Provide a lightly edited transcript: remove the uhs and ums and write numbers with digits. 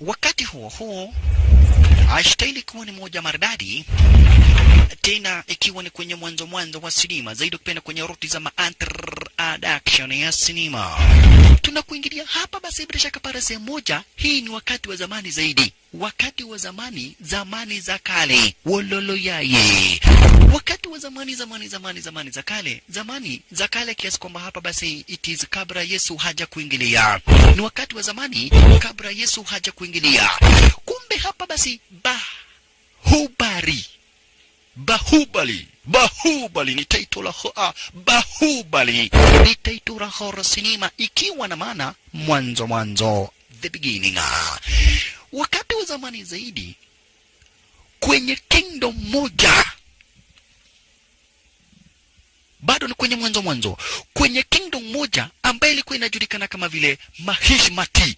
Wakati huo huo ashtahili kuwa ni moja maridadi, tena ikiwa ni kwenye mwanzo wa sinema, zaidi kupenda kwenye roti za introduction ya sinema. Tunakuingilia hapa basi bila shaka para sehemu moja. Hii ni wakati wa zamani zaidi, wakati wa zamani za kale, wololo yaye, wakati wa zamani za kale kiasi kwamba hapa basi it is kabla Yesu haja kuingilia. Ni wakati wa zamani kabla Yesu haja kuingilia. Kumbe hapa basi Bahubali ni title la Bahubali ni title la horror cinema, ikiwa na maana mwanzo, the beginning. Wakati wa zamani zaidi kwenye kingdom moja, bado ni kwenye mwanzo, kwenye kingdom moja ambayo ilikuwa inajulikana kama vile Mahishmati.